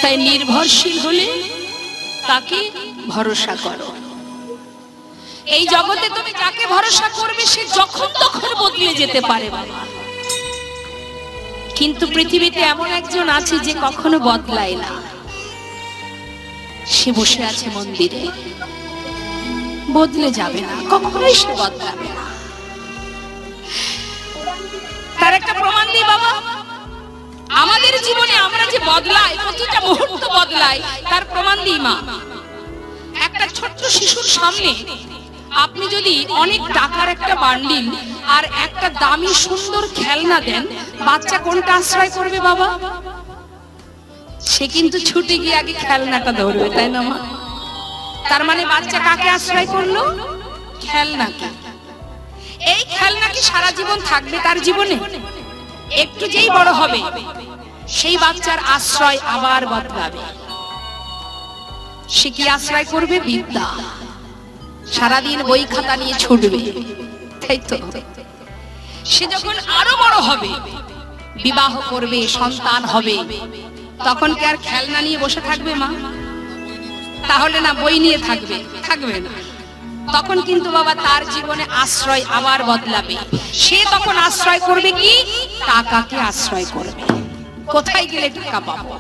অবস্থায় নির্ভরশীল হলে তাকে ভরসা করো। এই জগতে তুমি যাকে ভরসা করবে সে যখন তখন বদলে যেতে পারে বাবা, কিন্তু পৃথিবীতে এমন একজন আছে যে কখনো বদলায় না। সে বসে আছে মন্দিরে, বদলে যাবে না, কখনোই সে বদলাবে না। তার একটা প্রমাণ দিই বাবা, আমাদের জীবনে আমরা যে বদলাই, প্রতিটা মুহূর্ত বদলাই, তার প্রমাণ দিই মা। একটা ছোট্ট শিশুর সামনে আপনি যদি অনেক টাকার একটা বান্ডিল আর একটা দামি সুন্দর খেলনা দেন, বাচ্চা কোনটা আশ্রয় করবে বাবা? সে কিন্তু ছুটে গিয়ে আগে খেলনাটা ধরবে, তাই না মা? তার মানে বাচ্চা কাকে আশ্রয় করলো? খেলনাকে। এই খেলনা কি সারা জীবন থাকবে তার জীবনে? একটু যেই বড় হবে সেই বাচ্চার আশ্রয় আবার বদলাবে। সে কি আশ্রয় করবে? বিদ্যা। সারাদিন বই খাতা নিয়ে ছুটবে, তাই তো? সে যখন আরো বড় হবে, বিবাহ করবে, সন্তান হবে, তখন কি আর খেলনা নিয়ে বসে থাকবে মা? তাহলে না বই নিয়ে থাকবে? থাকবে না। তখন কিন্তু বাবা তার জীবনে আশ্রয় আবার বদলাবে। সে তখন আশ্রয় করবে কি? টাকাকে আশ্রয় করবে। কোথায় গেলে টাকা পাবো?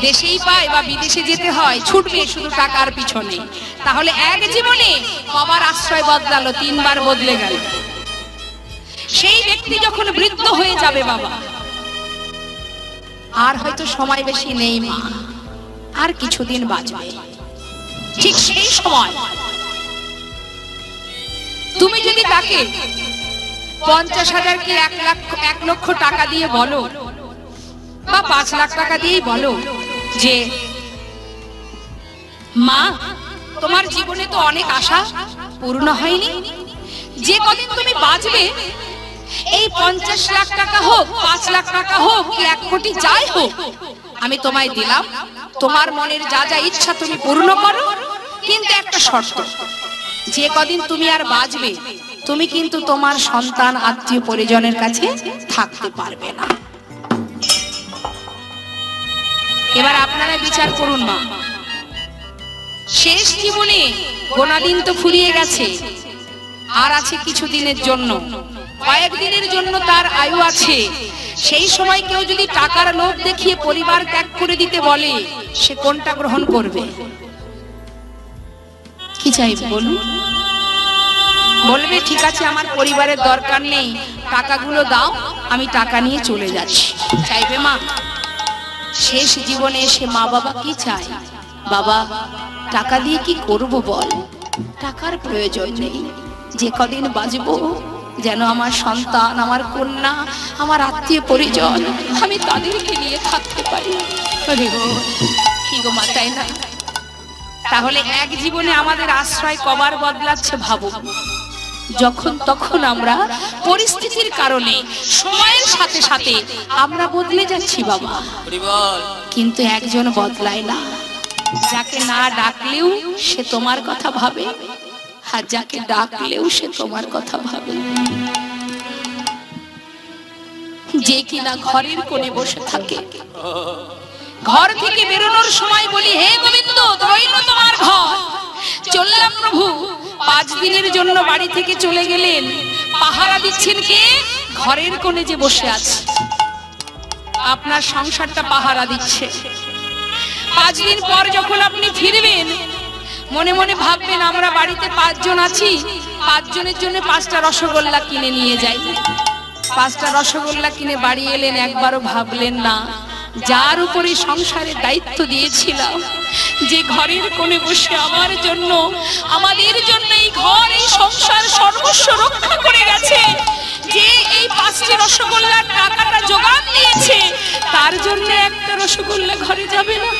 দেশেই পায় বা বিদেশে যেতে হয়, ছুটবে শুধু টাকার পিছনে। তাহলে এক জীবনে কবার আশ্রয় বদলালো? 3 বার বদলে গেল। সেই ব্যক্তি যখন বৃদ্ধ হয়ে যাবে বাবা, আর হয়তো সময় বেশি নেই মা, আর কিছুদিন বাঁচবে, ঠিক সেই সময় তুমি যদি তাকে 50,000 কি 1 লক্ষ টাকা দিয়ে বলো বা 5 লাখ টাকা দিয়েই বলো যে মা তোমার জীবনে তো অনেক আশা পূর্ণ হয়নি, যে কদিন তুমি বাঁচবে এই 50 লাখ টাকা হোক, 5 লাখ টাকা হোক কি 1 কোটি যাই হোক, আমি তোমায় দিলাম, তোমার মনের যা যা ইচ্ছা তুমি পূর্ণ করো, কিন্তু একটা শর্ত, যে কদিন তুমি আর বাঁচবে তুমি কিন্তু তোমার সন্তান আত্মীয় পরিজনের কাছে থাকতে পারবে না। এবার আপনারা বিচার করুন মা, শেষ জীবনে গোনা দিন তো ফুরিয়ে গেছে, আর আছে কিছু দিনের জন্য, কয়েকদিনের জন্য তার আয়ু আছে। সেই সময় কেউ যদি টাকার লোভ দেখিয়ে পরিবার ত্যাগ করে দিতে বলে, সে কোনটা গ্রহণ করবে? কি চাইবে বলুন? বলবে ঠিক আছে আমার পরিবারের দরকার নেই, টাকাগুলো দাও, আমি টাকা নিয়ে চলে যাচ্ছি। চাইবে মা? শেষ জীবনে এসে মা বাবা কি চায়? বাবা টাকা দিয়ে কি করব বল, টাকার প্রয়োজন নেই, যে কদিন বাঁচবো যেন আমার সন্তান, আমার কন্যা, আমার আত্মীয় পরিজন, আমি তাদেরকে নিয়ে থাকতে পারি। কি গো মা, তাই না? তাহলে এক জীবনে আমাদের আশ্রয় কবার বদলাচ্ছে ভাবো। যখন তখন আমরা পরিস্থিতির কারণে, সময়ের সাথে সাথে আমরা বদলে যাচ্ছি বাবা, কিন্তু একজন বদলায় না। যাকে না ডাকলেও সে তোমার কথা ভাবে, আর যাকে ডাকলেও সে তোমার কথা ভাবে। যে কিনা ঘরের কোণে বসে থাকে, ঘর থেকে বেরোনোর সময় বলি হে গোবিন্দ রইল তোমার ঘর, চললাম প্রভু। 5 দিনের জন্য বাড়ি থেকে চলে গেলেন, পাহারা দিচ্ছেন কে? ঘরের কোণে যে বসে আছে, আপনার সংসারটা পাহারা দিচ্ছে। 5 দিন পর যখন আপনি ফিরবেন, মনে মনে ভাববেন আমরা বাড়িতে 5 জন আছি, 5 জনের জন্য 5টা রসগোল্লা কিনে নিয়ে যাই। 5টা রসগোল্লা কিনে বাড়ি এলেন, একবারও ভাবলেন না যার উপরে সংসারের দায়িত্ব দিয়েছিলাম, যে ঘরের কোণে বসে আমার জন্য, আমাদের জন্য এই ঘর, এই সংসার সর্বস্ব রক্ষা করে গেছে, যে এই 5টি রসগোল্লার টাকাটা জোগান দিয়েছে, তার জন্য একটা রসগোল্লা ঘরে যাবে না।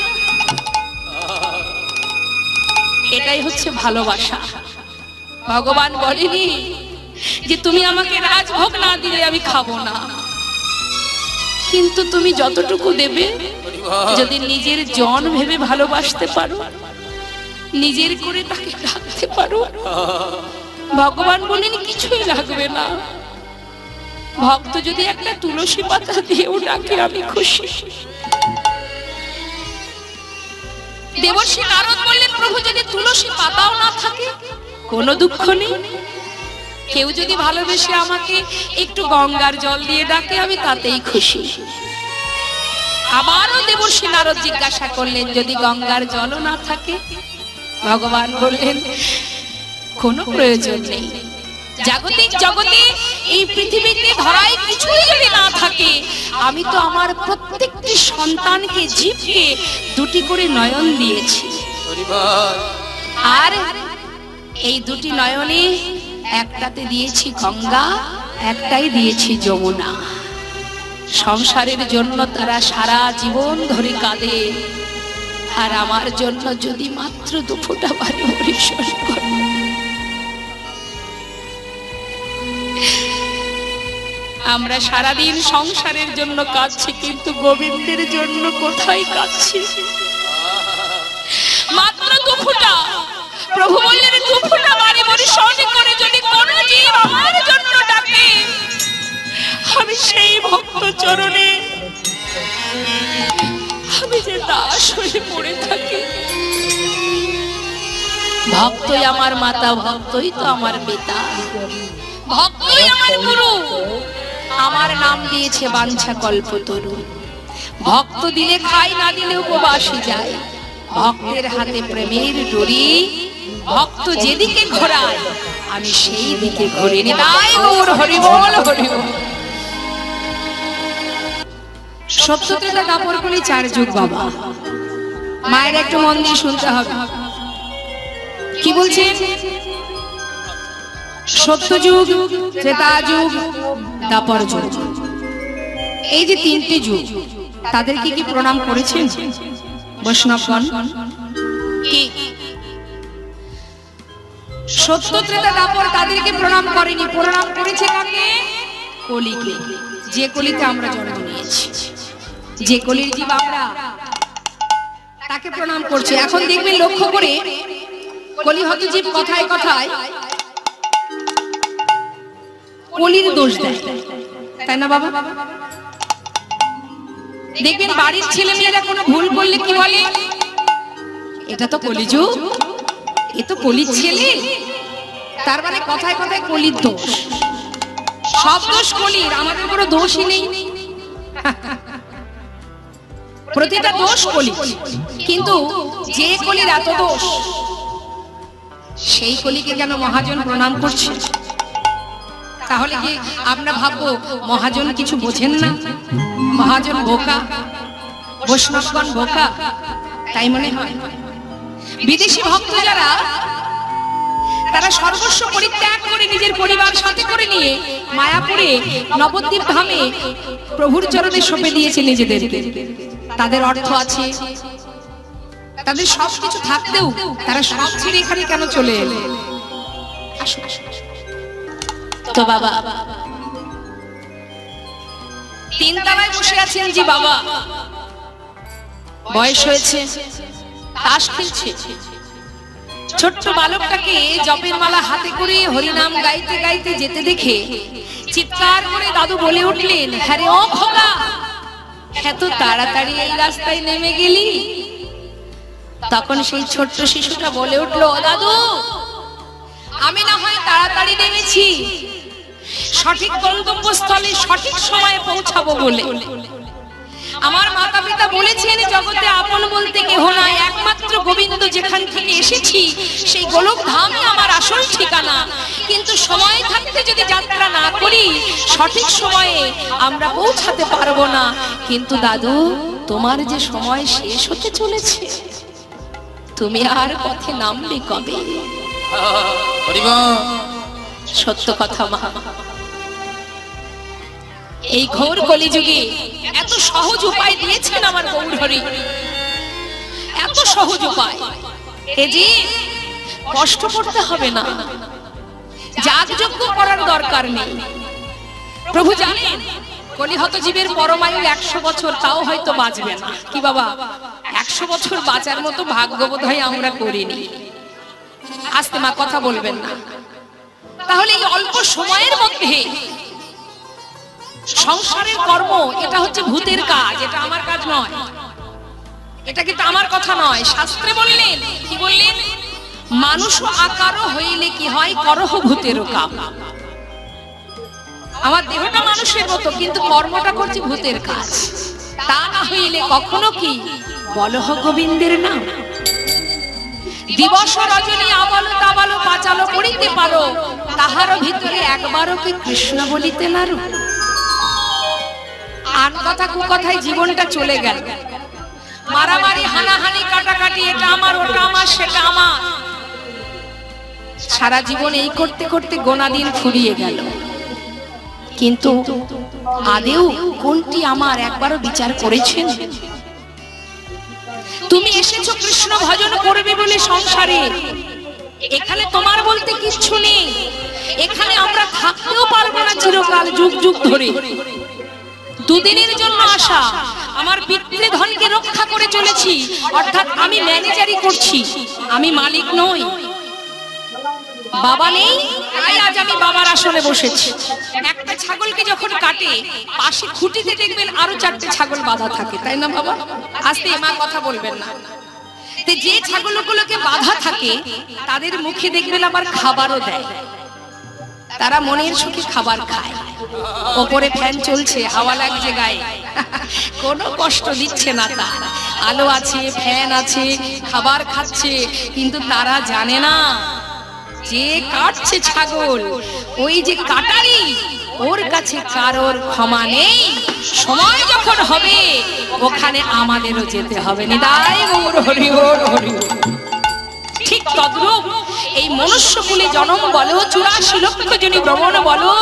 এটাই হচ্ছে ভালোবাসা। ভগবান বলেনি যে তুমি আমাকে রাজভোগ না দিলে আমি খাবো না, কিন্তু তুমি যতটুকু দেবে, যদি নিজের জন ভেবে ভালোবাসতে পারো, নিজের করে তাকে ডাকতে পারো, ভগবান বলেন কিছুই লাগবে না। ভক্ত যদি একটা তুলসী পাতা দিয়েও ডাকে আমি খুশি। দেবর্ষি নারদ বললেন, প্রভু যদি তুলসী পাতাও না থাকে কোনো দুঃখ নেই, কেউ যদি ভালোবেসে আমাকে একটু গঙ্গার জল দিয়ে ডাকে আমি তাতেই খুশি। আবারও দেবর্ষি নারদ জিজ্ঞাসা করলেন, যদি গঙ্গার জলও না থাকে? ভগবান বললেন, কোনো প্রয়োজন নেই। জাগতিক জগতে এই পৃথিবীতে ধরায় কিছুই যদি না থাকে, আমি তো আমার প্রত্যেকটি সন্তানকে জীবকে দুটি করে নয়ন দিয়েছি, আর এই দুটি নয়নে একটাতে দিয়েছি গঙ্গা, একটাই দিয়েছি যমুনা। সংসারের জন্য তারা সারা জীবন ধরে কাঁদে, আর আমার জন্য যদি মাত্র দুফোঁটা পানি পরিশোধ করে। আমরা সারাদিন সংসারের জন্য কাঁদছি, কিন্তু গোবিন্দের জন্য কোথায় কাঁদছি? মাত্র দুফোঁটা। প্রভু বললেন, দুফোঁটা পানি পরিশোধ করে যদি কোনো জীব আমার জন্য ডাকে, আমি সেই ভক্ত চরণে আমি যে দাস হয়ে পড়ে থাকি। ভক্তই আমার মাতা, ভক্তই তো আমার পিতা, ভক্তই আমার গুরু। আমার নাম দিয়েছে বাঞ্ছা কল্পতরু। ভক্ত দিলে খায়, না দিলে উপবাসী যায়। ভক্তের হাতে প্রেমের ডোরি, ভক্ত যেদিকে ঘোরায় আমি সেই দিকে ঘুরে নি। তাই গৌর হরি বল, হরি বল। সত্যত্রেতা দাপর কলি 4 যুগ বাবা। মায়ের একটু মন দিয়ে শুনতে হবে। কি বলছেন? সত্য যুগ, ত্রেতা যুগ, দাপর যুগ। এই যে 3টি যুগ, তাদেরকে কি প্রণাম করেছেন বৈষ্ণবগণ? কি সত্য, ত্রেতা, দাপর তাদেরকে প্রণাম করেনি, প্রণাম করেছে কাকে? কলিকে। যে কলিতে আমরা জন্ম নিয়েছি, যে কলির জীব আমরা, তাকে প্রণাম করছে। এখন দেখবেন লক্ষ্য করে, কলিহত জীব কথায় কথায় কলির দোষ দেয়, তাই না বাবা? দেখবেন বাড়ির ছেলে মেয়েরা কোনো ভুল করলে কি বলে? এটা তো কলিযুগ, এ তো কলির ছেলে। তার মানে কথায় কথায় কলির দোষ। সব দোষ কলির, আমাদের কোনো দোষই নেই। প্রতিটা দোষ কলি, কিন্তু যে কলির এত দোষ, সেই কলিকে কেন মহাজন প্রণাম করছে? তাহলে কি আমরা ভাববো মহাজন কিছু বোঝেন না, মহাজন বোকা, বৈষ্ণবগণ বোকা? তাই মনে হয়? বিদেশি ভক্ত যারা, তারা সর্বস্ব পরিত্যাগ করে নিজের পরিবার সাথে করে নিয়ে মায়াপুরে নবদ্বীপ ধামে প্রভুর চরণে সঁপে দিয়েছে নিজেদেরকে। তাদের অর্থ আছে, তাদের সবকিছু থাকতেও তারা সব ছেড়ে এখানে কেন চলে এলো? তো বাবা 3 তলায় বসে আছেন যে বাবা, বয়স হয়েছে, তাস খেলছে। ছোট্ট বালকটাকে জপের মালা হাতে করে হরিনাম গাইতে গাইতে যেতে দেখে চিৎকার করে দাদু বলে উঠলেন, হ্যারে ও খোকা, এত তাড়াতাড়ি এই রাস্তায় নেমে গেলি? তখন সেই ছোট্ট শিশুটা বলে উঠলো, দাদু আমি না হয় তাড়াতাড়ি নেমেছি, সঠিক গন্তব্যস্থলে সঠিক সময়ে পৌঁছাবো বলে। আমার মাতা পিতা বলেছেন জগতে আপন বলতে কেহ নাই, একমাত্র গোবিন্দ যেখান থেকে এসেছি সেই গোলক ধামই আমার আসল ঠিকানা। কিন্তু সময় থাকতে যদি যাত্রা না করি, সঠিক সময়ে আমরা পৌঁছাতে পারবো না। কিন্তু দাদু, তোমার যে সময় শেষ হতে চলেছে, তুমি আর পথে নামবে কবে? সত্য কথা মা, এই ঘোর কলিযুগে এত সহজ উপায় দিয়েছেন আমার গৌর হরি, এত সহজ উপায়, এ যে কষ্ট করতে হবে না, যাগযজ্ঞ করার দরকার নেই। প্রভু জানেন কলিহত জীবের পরমায়ু 100 বছর, তাও হয়তো বাঁচবে না। কি বাবা, 100 বছর বাঁচার মতো ভাগ্যবোধ হয় আমরা করিনি। আস্তে মা, কথা বলবেন না। তাহলে এই অল্প সময়ের মধ্যে সংসারের কর্ম, এটা হচ্ছে ভূতের কাজ, এটা আমার কাজ নয়। এটা কিন্তু আমার কথা নয়, শাস্ত্রে বললেন। কি বললেন? মানুষ আকারও হইলে কি হয়, করহ ভূতেরও কাম। আমার দেহটা মানুষের মতো, কিন্তু কর্মটা করছে ভূতের কাজ। তা না হইলে কখনো কি বলহ গোবিন্দের নাম। দিবস রজনী আবালো তাবালো পাচালো করিতে পারো, তাহার ভিতরে একবারও কি কৃষ্ণ বলিতে নারু। আন কথা কু কথায় জীবনটা চলে গেল। মারামারি, হানাহানি, কাটাকাটি, এটা আমার, ওটা আমার, সেটা আমার। সারা জীবন এই করতে করতে গোনা দিন ফুরিয়ে গেল, কিন্তু আদেও কোনটি আমার একবারও বিচার করেছেন? তুমি এসেছো কৃষ্ণ ভজন করবে বলে সংসারে, এখানে তোমার বলতে কিচ্ছু নেই। এখানে আমরা থাকতেও পারবো না চিরকাল, যুগ যুগ ধরে। দুদিনের জন্য আসা। আমার পিতৃধনকে রক্ষা করে চলেছি, অর্থাৎ আমি ম্যানেজারি করছি, আমি মালিক নই। বাবা নেই, তাই আজ আমি বাবার আসনে বসেছি। একটা ছাগলকে যখন কাটে, পাশে খুঁটিতে দেখবেন আরো 4টে ছাগল বাঁধা থাকে, তাই না বাবা? আস্তে মা কথা বলবেন না। যে ছাগলগুলোকে বাঁধা থাকে তাদের মুখে দেখবেন আবার খাবারও দেয়, তারা মনের সুখে খাবার খায়। ওপরে ফ্যান চলছে, হাওয়া লাগছে গায়ে, কোনো কষ্ট দিচ্ছে না তার। আলো আছে, ফ্যান আছে, খাবার খাচ্ছে, কিন্তু তারা জানে না যে কাটছে ছাগল, ওই যে কাটারি, ওর কাছে কারোর ক্ষমা নেই। সময় যখন হবে ওখানে আমাদেরও যেতে হবে। নিতাই গৌর হরি হর হরি। ঠিক তদ্রূপ এই মনুষ্যকুলে জন্ম বলো, 84 লক্ষ জনী ভ্রমণ বলো,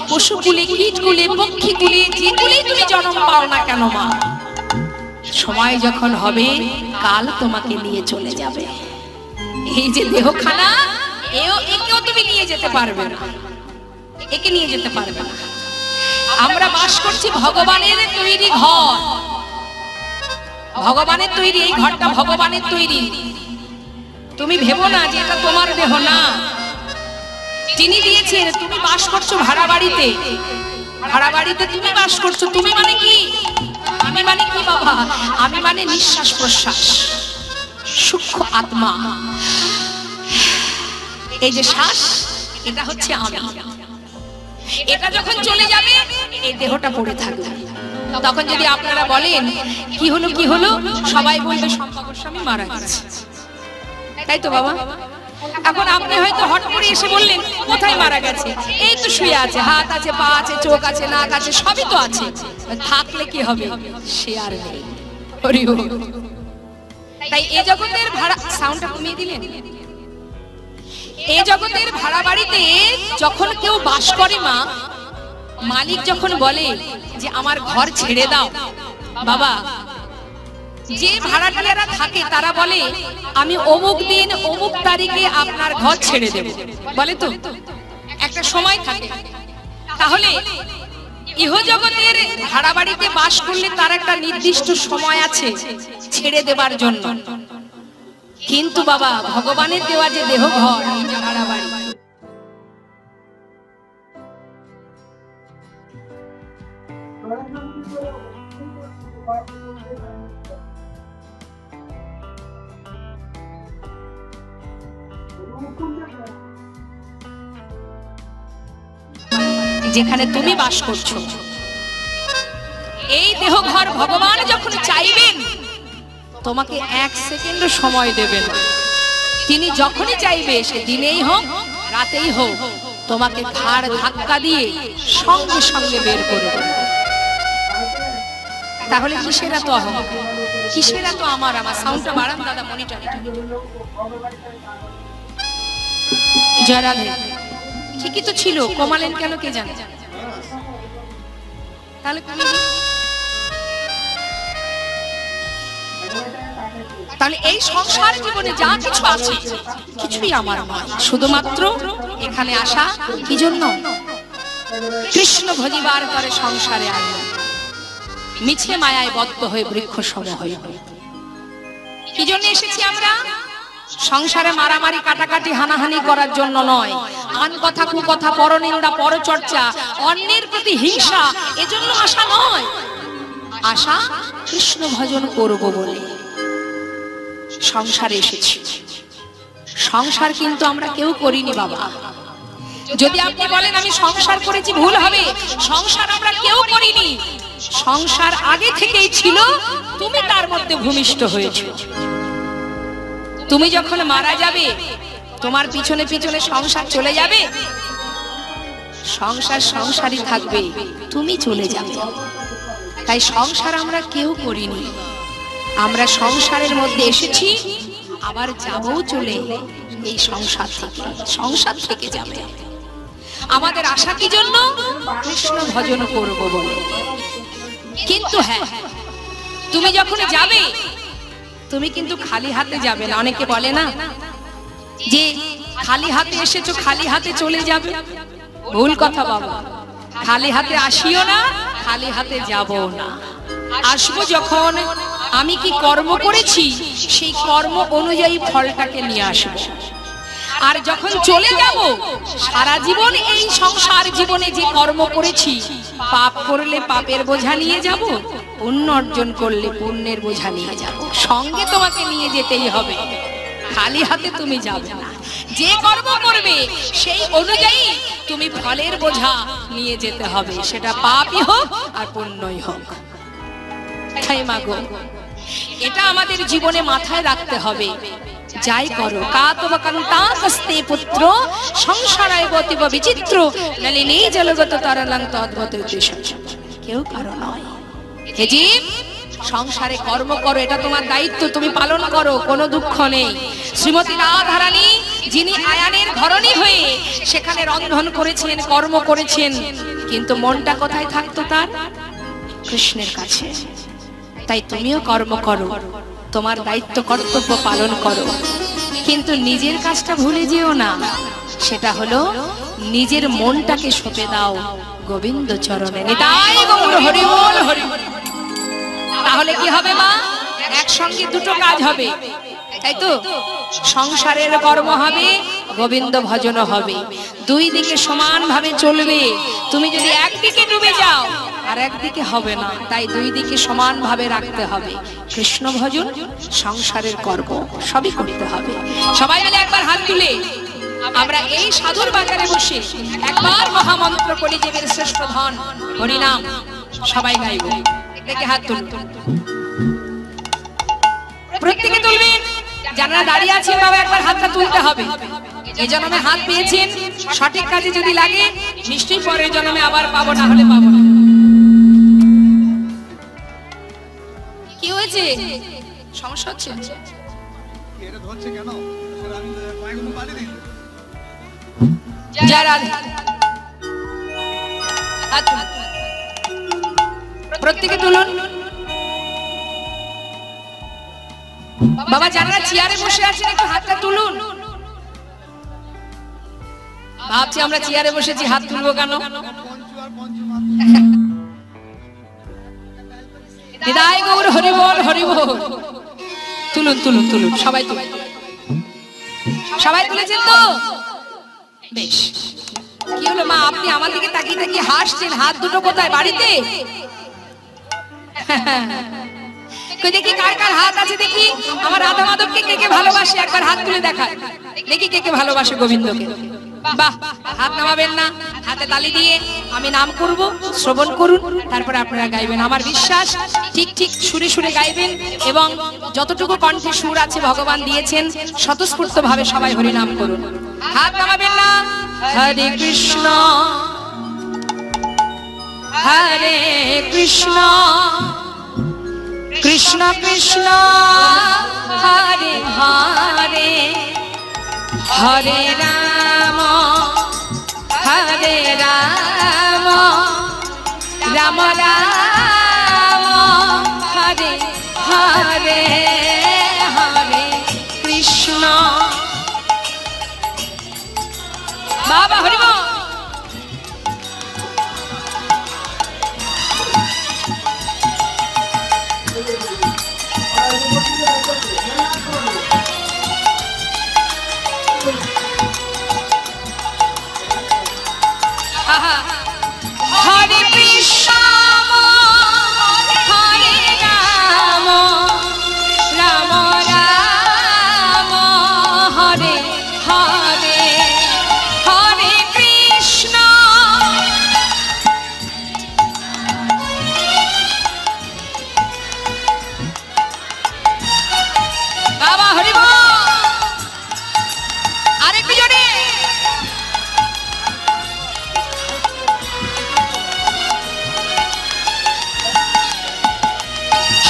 পশুকুলে, কীটকুলে, পক্ষীকুলে, যে কুলেই তুমি জন্ম পাও না কেন মা, সময় যখন হবে কাল তোমাকে নিয়ে চলে যাবে। এই যে দেহখানা, একেও তুমি নিয়ে যেতে পারবে না, একে নিয়ে যেতে পারবে না। আমরা বাস করছি ভগবানের তৈরি ঘর, ভগবানের তৈরি। এই ঘরটা ভগবানের তৈরি। তুমি ভেবো না যে এটা তোমার দেহ, না, তিনি দিয়েছেন। তুমি বাস করছো ভাড়া বাড়িতে, ভাড়া বাড়িতে তুমি বাস করছো। তুমি মানে কি? আমি মানে কি বাবা? আমি মানে নিঃশ্বাস প্রশ্বাস, সূক্ষ্ম আত্মা। এই যে শ্বাস, এটা হচ্ছে আমি। এটা যখন চলে যাবে এই দেহটা পড়ে থাকবে। তখন যদি আপনারা বলেন কি হলো কি হলো, সবাই বলবে শম্পা গোস্বামী মারা গেছে, তাই তো বাবা? এখন আপনি হয়তো হঠাৎ করে এসে বললেন কোথায় মারা গেছে? এই তো শুয়ে আছে, হাত আছে, পা আছে, চোখ আছে, নাক আছে, সবই তো আছে। থাকলে কি হবে? সে আর নেই। হরি হরি। তাই এই জগতের ভাড়া, সাউন্ডটা কমিয়ে দিলেন। এই জগতের ভাড়া বাড়িতে যখন কেউ বাস করে মা, মালিক যখন বলে যে আমার ঘর ছেড়ে দাও, বাবা, যে ভাড়াটিয়ারা থাকে তারা বলে আমি অমুক দিন অমুক তারিখে আপনার ঘর ছেড়ে দেব, বলে তো, একটা সময় থাকে। তাহলে ইহজগতের ভাড়া বাড়িতে বাস করলে তার একটা নির্দিষ্ট সময় আছে ছেড়ে দেবার জন্য। কিন্তু বাবা, ভগবানের দেওয়া যে দেহ ঘর, এই যে ভাড়া বাড়ি, যেখানে তুমি বাস করছো, এই দেহ ঘর ভগবান যখন চাইবেন তোমাকে 1 সেকেন্ড সময় দেবেন। তিনি যখনই চাইবে, সে দিনেই হোক রাতেই হোক, তোমাকে ঘাড় ধাক্কা দিয়ে সঙ্গে সঙ্গে বের করে দেবে। তাহলে কিসের এত অহংকার, কিসের এত আমার? আমার সাউন্ডটা বাড়ান দাদা, মনিটরে। জয় রাধে। ঠিকই তো ছিল, কমালেন কেন কে জানে? তাহলে তাহলে এই সংসার জীবনে যা কিছু আছে কিছুই আমার নয়, শুধুমাত্র এখানে আসা কি জন্য? কৃষ্ণ ভজিবার করে সংসারে আইল, মিছে মায়ায় বদ্ধ হয়ে বৃক্ষ সম হইল। কি জন্য এসেছি আমরা? সংসারে মারামারি, কাটাকাটি, হানাহানি করার জন্য নয়। আন কথা, কুকথা, পরনিন্দা, পরচর্চা, অন্যের প্রতি হিংসা, এজন্য আসা নয়। আশা কৃষ্ণ ভজন করব বলে। সংসারে এসেছি। সংসার কিন্তু আমরা কেউ করিনি বাবা। যদি আপনি বলেন আমি সংসার করেছি, ভুল হবে। সংসার আমরা কেউ করিনি, সংসার আগে থেকেই ছিল, তুমি তার মধ্যে ভূমিষ্ঠ হয়েছো। তুমি যখন মারা যাবে, তোমার পিছনে পিছনে সংসার চলে যাবে, সংসার সংসারই থাকবে, তুমি চলে যাবে। তাই সংসার আমরা কেউ করিনি, আমরা সংসারের মধ্যে এসেছি, আবার যাবও চলে এই সংসার থেকে, সংসার থেকে যাবে। আমাদের আশা কি জন্য? কৃষ্ণ ভজন করব বলে। কিন্তু হ্যাঁ, তুমি যখন যাবে, তুমি কিন্তু খালি হাতে যাবে না। অনেকে বলে না যে খালি হাতে এসেছো, খালি হাতে চলে যাবে। ভুল কথা বাবা। খালি হাতে আসিও না, খালি হাতে যাবো না। আসবো যখন আমি কি কর্ম করেছি সেই কর্ম অনুযায়ী ফলটাকে নিয়ে আসবো। আর যখন চলে যাব, সারা জীবন এই সংসার জীবনে যে কর্ম করেছি, পাপ করলে পাপের বোঝা নিয়ে যাব, পুণ্য অর্জন করলে পুণ্যের বোঝা নিয়ে যাব। সঙ্গে তোমাকে নিয়ে যেতেই হবে, খালি হাতে তুমি যাবে না। যে কর্ম করবে সেই অনুযায়ী তুমি ফলের বোঝা নিয়ে যেতে হবে, সেটা পাপই হোক আর পুণ্যই হোক। তাই মাগো, এটা আমাদের জীবনে মাথায় রাখতে হবে। যাই করো, কাতবকান্তাস্তে পুত্র সংসারায় গতিব বিচিত্র নলিনী জলগত তারালাং তদ্ভত উদ্দেশ্য। কেউ কারো নয়। হে জীব, সংসারে কর্ম করো, এটা তোমার দায়িত্ব, তুমি পালন করো, কোনো দুঃখ নেই। শ্রীমতী রাধারানী যিনি আয়ানের ধরনী হয়ে সেখানে রন্ধন করেছেন, কর্ম করেছেন, কিন্তু মনটা কোথায় থাকতো তার? কৃষ্ণের কাছে। তাই তুমিও কর্ম করো, তোমার দায়িত্ব কর্তব্য পালন করো, কিন্তু নিজের কাজটা ভুলে যেও না। সেটা হলো নিজের মনটাকে সঁপে দাও গোবিন্দ চরণে। নিতাই গৌর হরি বল, হরি বল। তাহলে কি হবে মা? একসঙ্গে দুটো কাজ হবে, তাই তো? সংসারের কর্ম হবে, গোবিন্দ ভজন হবে, দুই দিকে সমান ভাবে চলবে। তুমি যদি একদিকে ডুবে যাও আর একদিকে হবে না, তাই দুই দিকে সমান ভাবে রাখতে হবে। কৃষ্ণ ভজন, সংসারের কর্ম সবই করতে হবে। সবাই মিলে একবার হাত তুলে আমরা এই সাধুর বাজারে বসে একবার মহামন্ত্র কলিযুগের শ্রেষ্ঠ ধন হরিনাম সবাই গাইব। দেখে হাত তুলুন, প্রত্যেকে তুলবেন। যারা দাঁড়িয়ে আছেন বাবা, একবার হাতটা তুলতে হবে। এই জন্মে হাত পেয়েছেন, সঠিক কাজে যদি লাগে নিশ্চয়ই পরের জন্মে আবার পাবো, না হলে পাবো না। কি হয়েছে? সমস্যা হচ্ছে? প্রত্যেকে তুলুন বাবা। যারা চেয়ারে বসে আছেন একটু হাতটা তুলুন। ভাবছি আমরা চেয়ারে বসেছি, হাত তুলবো কেন? নিতাই গৌর হরি বল, হরি বল। তুলুন তুলুন তুলুন, সবাই তুলুন। সবাই তুলেছেন তো? বেশ। কি হলো মা, আপনি আমার দিকে তাকিয়ে তাকিয়ে হাসছেন? হাত দুটো কোথায়? বাড়িতে? দেখি কার কার হাত আছে, দেখি। আমার রাধা মাধবকে কে কে ভালোবাসে একবার হাত তুলে দেখায়, দেখি কে কে ভালোবাসে গোবিন্দকে। বাহ, হাত নামাবেন না, হাতে তালি দিয়ে আমি নাম করব, শ্রবণ করুন, তারপরে আপনারা গাইবেন। আমার বিশ্বাস ঠিক ঠিক সুরে সুরে গাইবেন, এবং যতটুকু কণ্ঠে সুর আছে ভগবান দিয়েছেন স্বতঃস্ফূর্ত ভাবে সবাই হরি নাম করুন। হাত নামাবেন না। হরে কৃষ্ণ হরে কৃষ্ণ কৃষ্ণ কৃষ্ণ হরে হরে, হরে রাম হরে রাম, রাম রাম হরে হরে, হরে কৃষ্ণ। বাবা হরি বল। হরে কৃষ্ণ হরে রাম, রাম রাম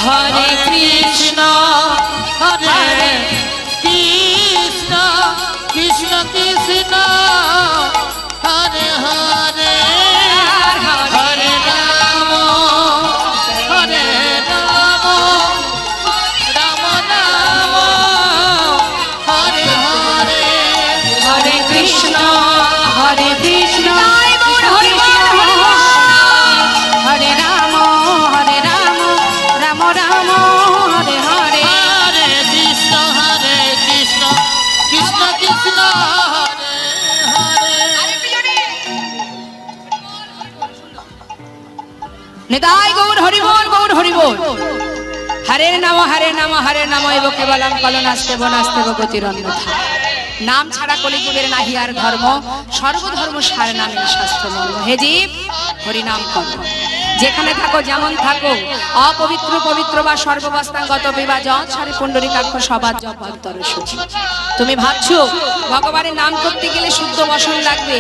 হরে কৃষ্ণ হরে কৃষ্ণ কৃষ্ণ কৃষ্ণ হরে হরে হরে রাম হরে রাম রাম রাম হরে হরে হরে কৃষ্ণ হরে কৃষ্ণ হরে রাম রাম রাম হরে হরে হরে কৃষ্ণ কৃষ্ণ কৃষ্ণ হরে হরে নিতাই গৌর হরি বল গৌর হরি বল। হরে নাম হরে নাম এব কেবলম কলনাস্তে বনাস্তে গতিরন্যথা। নাম ছাড়া কলিযুগের নাহি আর ধর্ম, সর্বধর্ম সার নামের শাস্ত্র মর্ম। হে জীব হরি নাম করো, যেখানে থাকো যেমন থাকো, অপবিত্র পবিত্র বা সর্ববস্থাঙ্গত বিবা যৎ সারি পুণ্ডরীকাক্ষ সবার জপান্তর সূচি। তুমি ভাবছো ভগবানের নাম করতে গেলে শুদ্ধ বসন লাগবে,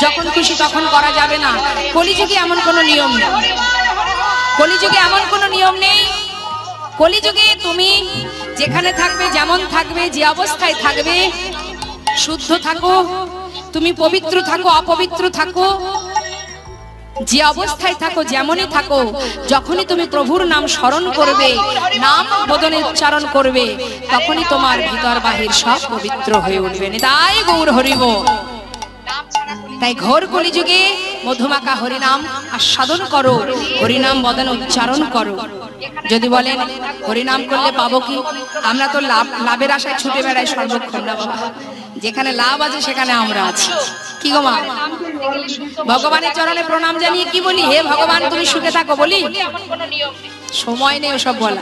যখন খুশি তখন করা যাবে না। কলিযুগে এমন কোনো নিয়ম নেই, কলিযুগে এমন কোনো নিয়ম নেই। কলিযুগে তুমি যেখানে থাকবে যেমন থাকবে, যে অবস্থায় থাকবে, শুদ্ধ থাকো, তুমি পবিত্র থাকো অপবিত্র থাকো, যে অবস্থায় থাকো যেমনই থাকো, যখনই তুমি প্রভুর নাম স্মরণ করবে, নাম বদনে উচ্চারণ করবে, তখনই তোমার ভিতর বাহির সব পবিত্র হয়ে উঠবে। তাই গৌর হরিব। তাই ঘোর কলিযুগে মধুমাখা হরিনাম আস্বাদন করো, হরিনাম বদন উচ্চারণ করো। যদি বলেন হরিনাম করলে পাবো কি, আমরা তো লাভের আশায় ছুটে বেড়াই সর্বক্ষণ না বাবা। যেখানে লাভ আছে সেখানে আমরা আছি। কি গো মা, ভগবানের চরণে প্রণাম জানিয়ে কি বলি, হে ভগবান তুমি সুখে থাকো বলি? সময় নেই ওসব বলা।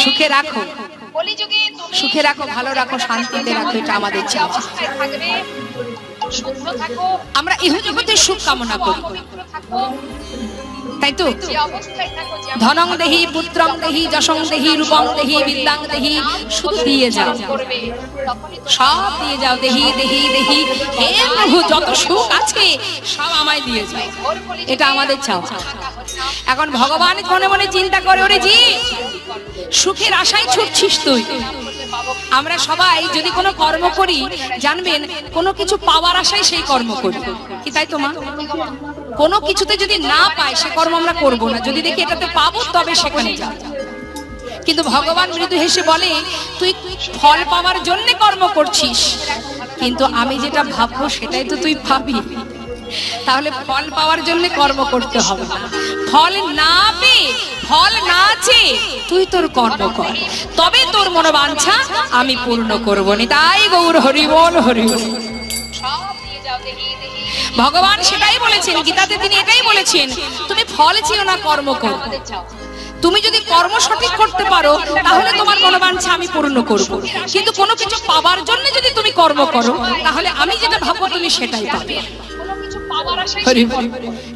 সুখে রাখো, সুখে রাখো, ভালো রাখো, শান্তিতে রাখো, এটা আমাদের চাওয়া। আমরা ইহজগতে সুখ কামনা করি, তাই তো? ধনং দেহি পুত্রং দেহি যশং দেহি রূপং দেহি বিদ্যাং দেহি, শুধু দিয়ে যাও, সব দিয়ে যাও, দেহি দেহি দেহি। হে প্রভু যত সুখ আছে সব আমায় দিয়ে যাও, এটা আমাদের চাওয়া। এখন ভগবান মনে মনে চিন্তা করে, ওরে জি সুখের আশায় ছুটছিস তুই। আমরা সবাই যদি কোনো কর্ম করি, জানবেন কোনো কিছু পাওয়ার আশায় সেই কর্ম করি, কি তাই তো মা? কোনো কিছুতে যদি না পাই সে কর্ম আমরা করব না, যদি দেখি এটাতে পাবো তবে সেখানে যাব। কিন্তু ভগবান মৃদু হেসে বলে, তুই ফল পাওয়ার জন্য কর্ম করছিস, কিন্তু আমি যেটা ভাববো সেটাই তো তুই পাবি। তাহলে ফল পাওয়ার জন্য কর্ম করতে হবে না, ফল না পেয়ে, ফল না চেয়ে তুই তোর কর্ম কর, তবে তোর মনোবাঞ্ছা আমি পূর্ণ করব। তাই গৌর হরি বল হরি বল। ভগবান সেটাই বলেছেন গীতাতে, তিনি এটাই বলেছেন, তুমি ফল চেয়েও না, কর্ম করো। তুমি যদি কর্ম সঠিক করতে পারো তাহলে তোমার মনোবাঞ্ছা আমি পূর্ণ করব, কিন্তু কোনো কিছু পাওয়ার জন্য যদি তুমি কর্ম করো তাহলে আমি যেটা ভাববো তুমি সেটাই পাবে।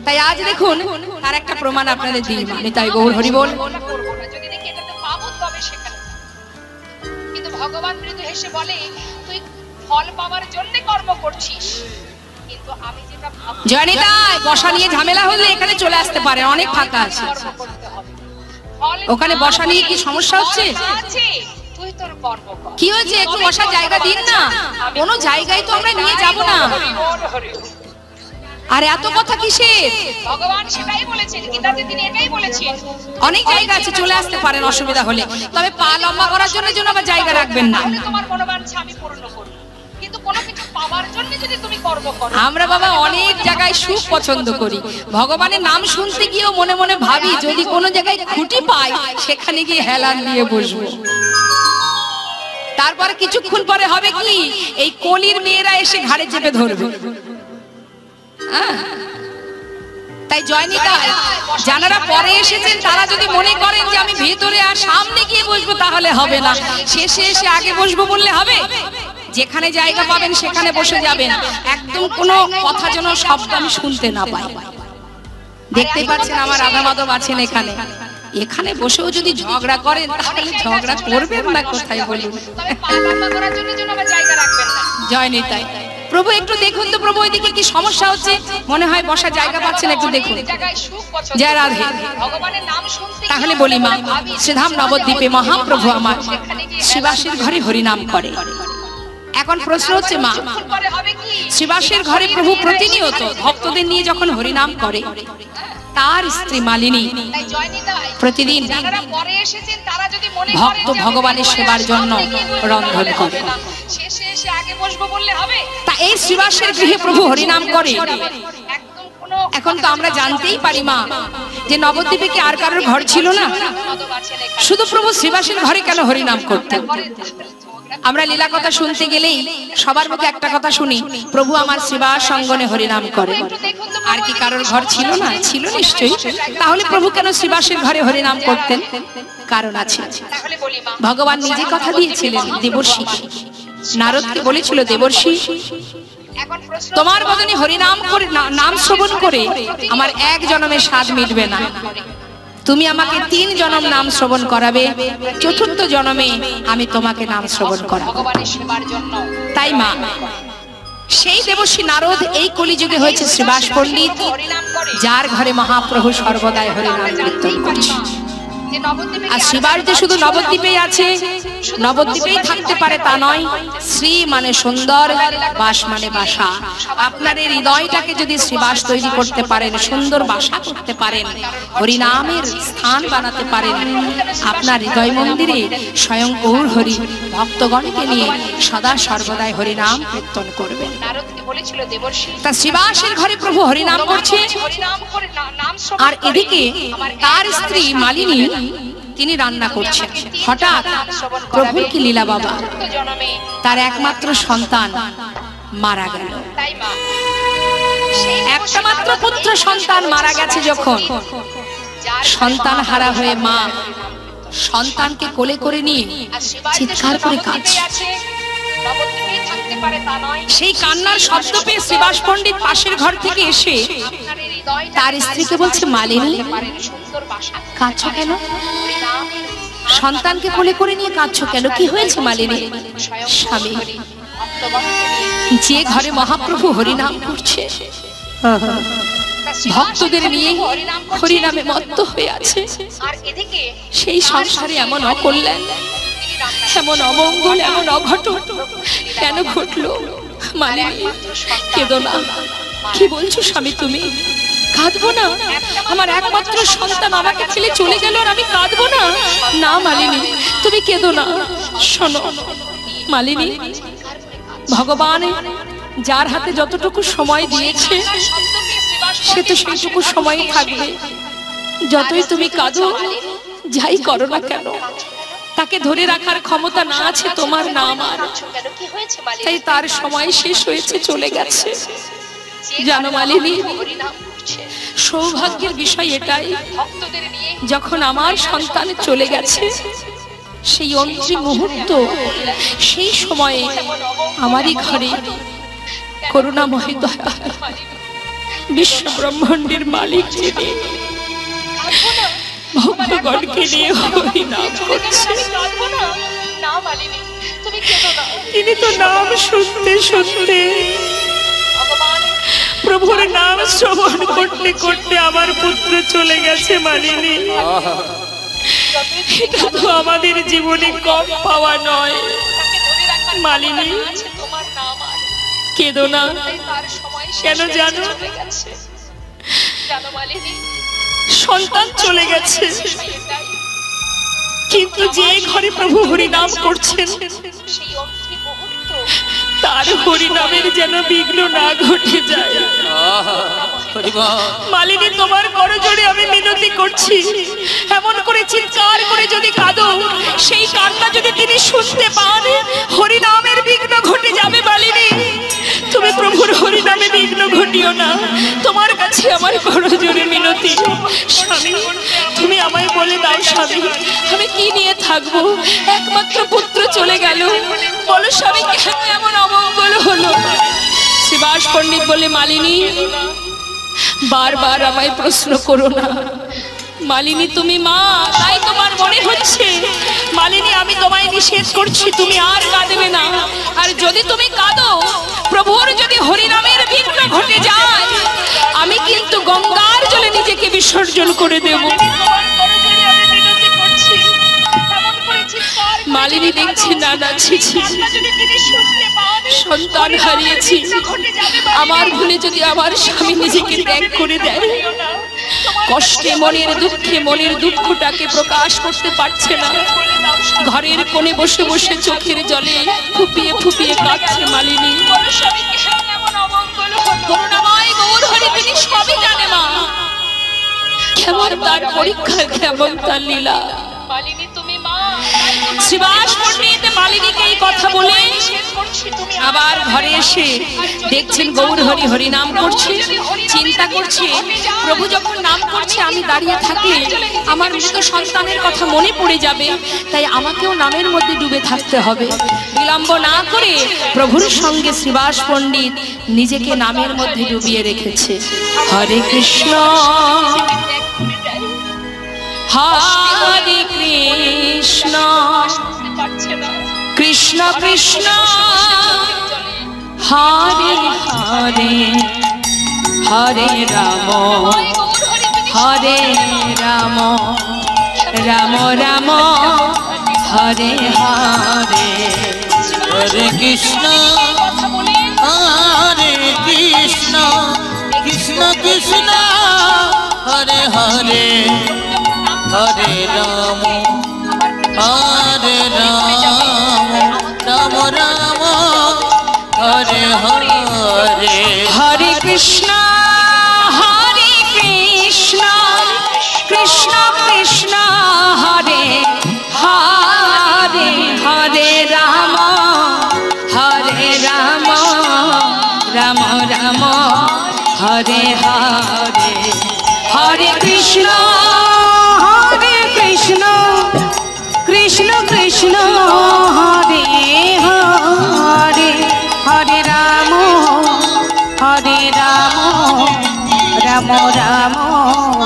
তাই আজ দেখুন তার একটা প্রমাণ আপনাদের দিই, মানে তাই গৌর হরি বল। কিন্তু ভগবান মৃদু হেসে বলে, তুই ফল পাওয়ার জন্য কর্ম করছিস, কিন্তু আমি যেটা ভাবছি। জয়নিতাই বসা নিয়ে ঝামেলা হলে এখানে চলে আসতে পারে, অনেক ফাঁকা আছে। ওখানে বসা নিয়ে কি সমস্যা হচ্ছে? কি হয়েছে, একটু বসার জায়গা দিন না। কোনো জায়গায় তো আমরা নিয়ে যাব না। আর এত কথা কিসের? ভগবান সেটাই বলেছেন গীতাতে, তিনি এটাই বলেছেন। অনেক জায়গা আছে, চলে আসতে পারেন অসুবিধা হলে, তবে পা লম্বা করার জন্য আবার জায়গা রাখবেন না। তোমার মনোবাঞ্ছা আমি পূর্ণ করব, কিন্তু কোনো কিছু পাওয়ার জন্য যদি তুমি কর্ম করো। আমরা বাবা অনেক জায়গায় সুখ পছন্দ করি, ভগবানের নাম শুনতে গিয়েও মনে মনে ভাবি যদি কোনো জায়গায় খুঁটি পাই সেখানে গিয়ে হেলান দিয়ে বসবো। তারপরে কিছুক্ষণ পরে হবে কি, এই কলির মেয়েরা এসে ঘাড়ে চেপে ধরবে। তাই জয়নিতাই যারা পরে এসেছেন তারা যদি মনে করেন যে আমি ভেতরে আর সামনে গিয়ে বসবো, তাহলে হবে না। শেষে এসে আগে বসবো বললে হবে? যেখানে জায়গা পাবেন সেখানে বসে যাবেন, একদম কোনো কথা যেন শব্দ আমি শুনতে না পাই। দেখতেই পাচ্ছেন আমার রাধা মাধব আছেন এখানে, এখানে বসেও যদি ঝগড়া করেন তাহলে ঝগড়া করবেন না কোথায় বলুন। জয়নিতাই প্রভু একটু দেখুন তো প্রভু এদিকে কি সমস্যা হচ্ছে, মনে হয় বসার জায়গা পাচ্ছেন, একটু দেখুন। জয় রাধে। তাহলে বলি মা, শ্রীধাম নবদ্বীপে মহাপ্রভু আমার শ্রীবাসের ঘরে হরিনাম করে। এখন প্রশ্ন হচ্ছে মা, শ্রীবাসের ঘরে প্রভু প্রতিনিয়ত ভক্তদের নিয়ে যখন হরিনাম করে, তার স্ত্রী মালিনী প্রতিদিন ভক্ত ভগবানের সেবার জন্য রন্ধন করে। তা এই শ্রীবাসের গৃহে প্রভু হরিনাম করে। এখন তো আমরা জানতেই পারি মা, যে নবদ্বীপে কি আর কারোর ঘর ছিল না? শুধু প্রভু শ্রীবাসের ঘরে কেন হরিনাম করতেন? আমরা লীলা কথা শুনতে গেলেই সবার মুখে একটা কথা শুনি, প্রভু আমার শ্রীবাস অঙ্গনে হরিনাম করে। আর কি কারোর ঘর ছিল না? ছিল নিশ্চয়ই। তাহলে প্রভু কেন শ্রীবাসের ঘরে হরিনাম করতেন? কারণ আছে। ভগবান নিজে কথা দিয়েছিলেন দেবর্ষিকে, নারদকে বলেছিল, দেবর্ষি তোমার বদনে হরিনাম করে নাম শ্রবণ করে আমার এক জন্মের স্বাদ মিটবে না, তুমি আমাকে 3 জন্ম নাম শ্রবণ করাবে, চতুর্থ জন্মে আমি তোমাকে নাম শ্রবণ করাবো। তাই মা, সেই দেবর্ষি নারদ এই কলিযুগে হয়েছে শ্রীবাস পণ্ডিত, যার ঘরে মহাপ্রভু সর্বদাই হরিনাম কীর্তন করছে। আর শ্রীবাস যে শুধু নবদ্বীপেই আছে, নবদ্বীপেই থাকতে পারে তা নয়। শ্রী মানে সুন্দর, বাস মানে বাসা। আপনার এই হৃদয়টাকে যদি শ্রীবাস তৈরি করতে পারেন, সুন্দর বাসা করতে পারেন, হরিনামের স্থান বানাতে পারেন, আপনার হৃদয় মন্দিরে স্বয়ং গৌর হরি ভক্তগণকে নিয়ে সদা সর্বদাই হরিনাম কীর্তন করবেন। তা শ্রীবাসের ঘরে প্রভু হরিনাম করছে, আর এদিকে তার স্ত্রী মালিনী তিনি রান্না করছেন। হঠাৎ প্রভুর কি লীলা বাবা, তার একমাত্র সন্তান মারা গেল। একটা মাত্র পুত্র সন্তান মারা গেছে যখন, সন্তান হারা হয়ে মা সন্তানকে কোলে করে নিয়ে চিৎকার করে কাঁদছে। সেই কান্নার শব্দ পেয়ে শ্রীবাস পণ্ডিত পাশের ঘর থেকে এসে তার স্ত্রীকে বলছে, মালিনী কাঁদছো কেন? সন্তানকে কোলে করে নিয়ে কাঁদছো কেন? কি হয়েছে মালিনী? স্বামী, যে ঘরে মহাপ্রভু হরিনাম করছে, ভক্তদের নিয়ে হরিনামে মত্ত হয়ে আছে, সেই সংসারে এমন অকল্যাণ, এমন অমঙ্গল, এমন অঘটন কেন ঘটলো? মালিনী কেঁদো না। কি বলছো স্বামী তুমি? কাঁদবো না? আমার একমাত্র সন্তান আমাকে ফেলে চলে গেল আর আমি কাঁদবো না? না মালিনী, তুমি কেঁদো না। শোনো মালিনী, ভগবান যার হাতে যতটুকু সময় দিয়েছে সে তো সেইটুকু সময়ই থাকবে। যতই তুমি কাঁদো, যাই করো না কেন, তাকে ধরে রাখার ক্ষমতা না আছে তোমার, না আমার। তাই তার সময় শেষ হয়েছে, চলে গেছে। জানো মালিনী, সৌভাগ্যের বিষয় এটাই, যখন আমার সন্তান চলে গেছে, সেই অন্তিম মুহূর্ত, সেই সময়ে আমারই ঘরে করুণাময় দয়া বিশ্ব ব্রহ্মাণ্ডের মালিক যিনি ভক্তগণকে নিয়ে হরিনাম করছে, তিনি তো নাম শুনতে শুনতে, প্রভুর নাম শ্রবণ করতে করতে আমার পুত্র চলে গেছে। মালিনী, এটা তো আমাদের জীবনে কম পাওয়া নয়। মালিনী কেঁদো না। কেন জানো? সন্তান চলে গেছে, কিন্তু যে ঘরে প্রভু হরিনাম করছেন, তার হরিনামের যেন বিঘ্ন না ঘটে যায়। মালিনী, তোমার করজোড়ে আমি মিনতি করছি, এমন করে চিৎকার করে যদি কাঁদো, সেই কান্না যদি তিনি শুনতে পান, হরিনামের বিঘ্ন ঘটে যাবে। মালিনী, তুমি প্রভুর হরিনামে বিঘ্ন ঘটিও না, তোমার কাছে আমার করজোড়ে মিনতি। স্বামী, তুমি আমায় বলে দাও স্বামী, আমি কি নিয়ে থাকবো? একমাত্র পুত্র চলে গেল, বলো স্বামী কেন এমন অমঙ্গল হলো? শ্রীবাস পণ্ডিত বলে, মালিনী বারবার আমায় প্রশ্ন করো না, মালিনী তুমি মা, তাই তোমার মনে হচ্ছে। মালিনী আমি তোমায় নিষেধ করছি, তুমি আর কাঁদবে না। আর যদি তুমি কাঁদো, প্রভুর যদি হরিনামের বিঘ্ন ঘটে যায়, আমি কিন্তু গঙ্গার জলে নিজেকে বিসর্জন করে দেব। মালিনী দেখছি না না, সন্তান হারিয়েছি, আমার ভুলে যদি আমার স্বামী নিজেকে ত্যাগ করে দেয়, কষ্টে মনের দুঃখে মনের দুঃখটাকে প্রকাশ করতে পারছে না, ঘরের কোণে বসে বসে চোখের জলে ফুপিয়ে ফুপিয়ে কাঁদছে মালিনী। করুণাময় গৌর হরি তিনি সবই জানে মা, কেমন তার পরীক্ষা, কেমন তার লীলা। মালিনী তুমি মা। শ্রীবাস পণ্ডিত মালিনীকে এই কথা বলে আবার ঘরে এসে দেখছেন গৌর হরি হরি নাম করছে, চিন্তা করছে প্রভু যখন নাম করছে আমি দাঁড়িয়ে থাকলে আমার মৃত সন্তানের কথা মনে পড়ে যাবে, তাই আমাকেও নামের মধ্যে ডুবে থাকতে হবে। বিলম্ব না করে প্রভুর সঙ্গে শ্রীবাস পণ্ডিত নিজেকে নামের মধ্যে ডুবিয়ে রেখেছে। হরে কৃষ্ণ হরে কৃষ্ণ কৃষ্ণ কৃষ্ণ হরে হরে হরে রাম হরে রাম রাম রাম হরে হরে। হরে কৃষ্ণ হরে কৃষ্ণ কৃষ্ণ কৃষ্ণ হরে হরে হরে রাম হরে রাম রাম রাম হরে হরে। হরে কৃষ্ণ হরে কৃষ্ণ কৃষ্ণ কৃষ্ণ হরে হরে হরে রাম হরে রাম রাম রাম হরে হরে। হরে কৃষ্ণ হরে কৃষ্ণ কৃষ্ণ কৃষ্ণ হরে হরে হরে রাম হরে রাম রাম রাম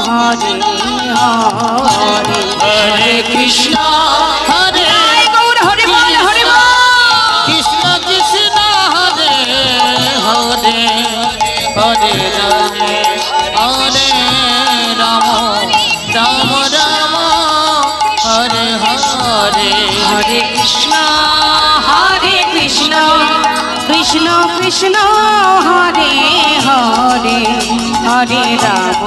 হরে হরে। হরে কৃষ্ণ হরে গৌর হরে বল হরে বল। কৃষ্ণ কৃষ্ণ হরে হরে হরে রাম হরে রাম রাম রাম হরে হরে। হরে কৃষ্ণ হরে কৃষ্ণ কৃষ্ণ কৃষ্ণ হরে হরে হরে রাম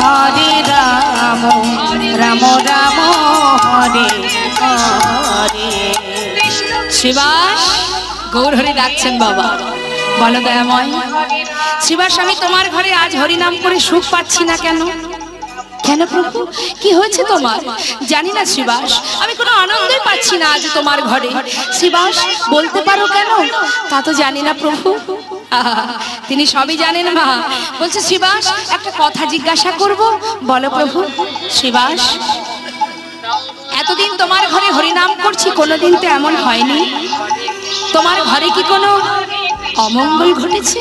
হরে রাম রাম রাম হরে হরে। শ্রীবাস গৌর হরি ডাকছেন বাবা, বলো দয়াময় শ্রীবাস আমি তোমার ঘরে আজ হরিনাম করে সুখ পাচ্ছি না কেন? কেন প্রভু কি হয়েছে তোমার? জানি না শ্রীবাস, আমি কোনো আনন্দই পাচ্ছি না আজ তোমার ঘরে। শ্রীবাস বলতে পারো কেন? তা তো জানি না প্রভু। তিনি সবই জানেন মা। বলছে শ্রীবাস একটা কথা জিজ্ঞাসা করব, বলো প্রভু। শ্রীবাস এতদিন তোমার ঘরে হরিনাম করছি, কোনোদিন তো এমন হয়নি, তোমার ঘরে কি কোনো অমঙ্গল ঘটেছে?